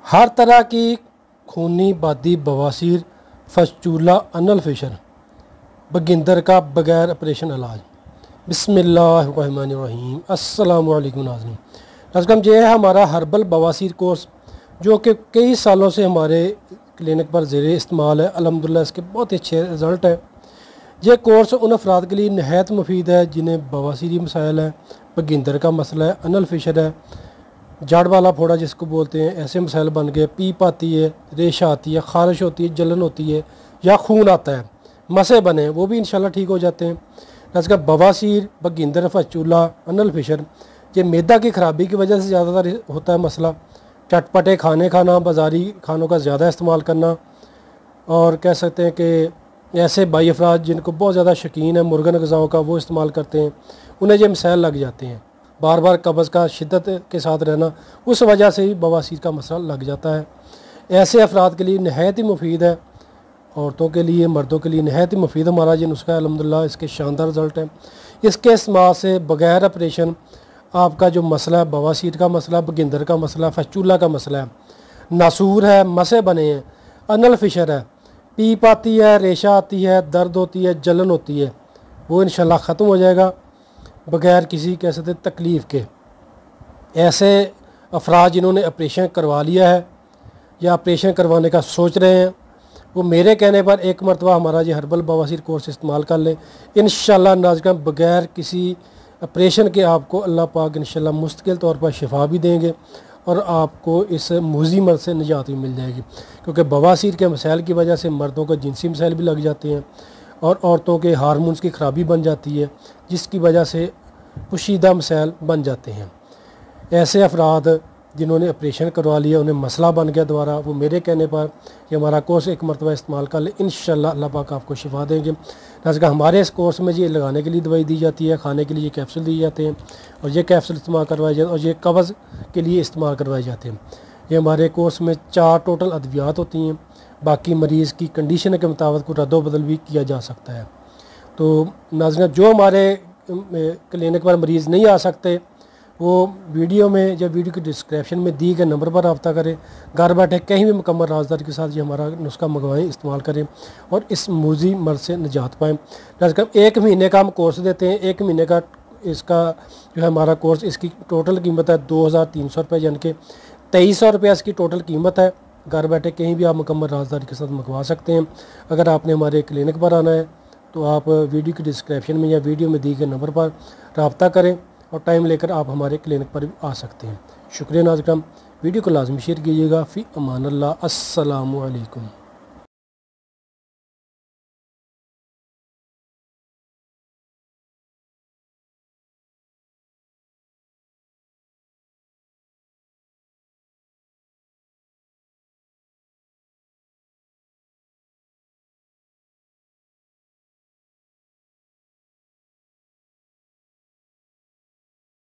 हर तरह की खूनी बादी बवासीर फस्चूला अनल फिशर बगिंदर का बगैर ऑपरेशन इलाज। बिस्मिल्लाहिर्रहमानिर्रहीम। अस्सलामु अलैकुम नाज़रीन, नाज़रीन ये है हमारा हर्बल बवासीर कोर्स जो कि कई सालों से हमारे क्लिनिक पर ज़ेरे इस्तेमाल है। अल्हम्दुलिल्लाह इसके बहुत अच्छे रिज़ल्ट है। ये कोर्स उन अफराद के लिए नहायत मुफीद है जिन्हें बवासीरी मसाइल है, बगिंदर का मसला है, अनल फिशर है, जड़ वाला फोड़ा जिसको बोलते हैं, ऐसे मसाइल बन गए, पीप आती है, रेशा आती है, खारिश होती है, जलन होती है या खून आता है, मसे बने वो भी इंशाल्लाह ठीक हो जाते हैं। इसका बवासीर, बगिंदर, फस्चूला, अनल फिशर ये मैदा की ख़राबी की वजह से ज़्यादातर होता है मसला। चटपटे खाने खाना, बाज़ारी खानों का ज़्यादा इस्तेमाल करना, और कह सकते हैं कि ऐसे बाई अफराद जिनको बहुत ज़्यादा शौकीन है मुर्गन ग़िज़ाओं का वो इस्तेमाल करते हैं, उन्हें ये मसाइल लग जाते हैं। बार बार कब्ज़ का शिद्दत के साथ रहना, उस वजह से ही बवासीर का मसला लग जाता है। ऐसे अफराद के लिए नहायत ही मुफीद है, औरतों के लिए, मर्दों के लिए नहायत ही मुफीद हमारा ये नुस्खा है। अल्हम्दुलिल्लाह इसके शानदार रिज़ल्ट हैं। इसके इस्तेमाल से बग़ैर ऑपरेशन आपका जो मसला है, बवासीर का मसला, बगिंदर का मसला, फस्चूला का मसला है, नासूर है, मसे बने हैं, अनल फिशर है, पीप आती है, रेशा आती है, दर्द होती है, जलन होती है, वो इंशाल्लाह ख़त्म हो जाएगा बग़ैर किसी कह सकते तकलीफ़ के। ऐसे अफराद जिन्होंने ऑपरेशन करवा लिया है या ऑपरेशन करवाने का सोच रहे हैं, वो मेरे कहने पर एक मरतबा हमारा ये हर्बल बवासीर कोर्स इस्तेमाल कर लें। इंशाल्लाह नाज़रीन बग़ैर किसी ऑपरेशन के आपको अल्लाह पाक इंशाल्लाह मुस्तकिल तौर पर शिफा भी देंगे और आपको इस मूज़ी मर्ज़ से निजात भी मिल जाएगी। क्योंकि बवासीर के मसाइल की वजह से मर्दों को जिनसी मसाइल भी लग जाते हैं और औरतों के हार्मोन्स की ख़राबी बन जाती है, जिसकी वजह से पोशीदा मसाइल बन जाते हैं। ऐसे अफराद जिन्होंने ऑपरेशन करवा लिया, उन्हें मसला बन गया दोबारा, वो मेरे कहने पर ये हमारा कोर्स एक मरतबा इस्तेमाल कर ले, इंशाल्लाह अल्लाह पाक आपको शिफा देंगे। जैसे हमारे इस कोर्स में ये लगाने के लिए दवाई दी जाती है, खाने के लिए कैप्सूल दिए जाते हैं और ये कैप्सूल इस्तेमाल करवाए जाते हैं और ये कब्ज़ के लिए इस्तेमाल करवाए जाते हैं। ये हमारे कोर्स में 4 टोटल अद्वियात होती हैं। बाकी मरीज़ की कंडीशन के मुताबिक रद्दो बदल भी किया जा सकता है। तो नाज़रीन जो हमारे क्लिनिक पर मरीज़ नहीं आ सकते, वो वीडियो में या वीडियो की डिस्क्रिप्शन में दी गए नंबर पर रब्ता करें। घर बैठे कहीं भी मुकम्मल राजदारी के साथ ये हमारा नुस्खा मंगवाएं, इस्तेमाल करें और इस मूज़ी मर्ज़ से निजात पाएँ। नाज़रीन 1 महीने का हम कोर्स देते हैं। 1 महीने का इसका जो है हमारा कोर्स, इसकी टोटल कीमत है 2300 रुपये, यानी कि 2300 रुपये इसकी टोटल कीमत है। घर बैठे कहीं भी आप मुकम्मल राजदारी के साथ मंगवा सकते हैं। अगर आपने हमारे क्लिनिक पर आना है तो आप वीडियो की डिस्क्रिप्शन में या वीडियो में दिए गए नंबर पर रब्ता करें और टाइम लेकर आप हमारे क्लिनिक पर भी आ सकते हैं। शुक्रिया नाज़रीन, वीडियो को लाज़मी शेयर कीजिएगा। फ़ी अमान अल्लाह। अस्सलामु अलैकुम।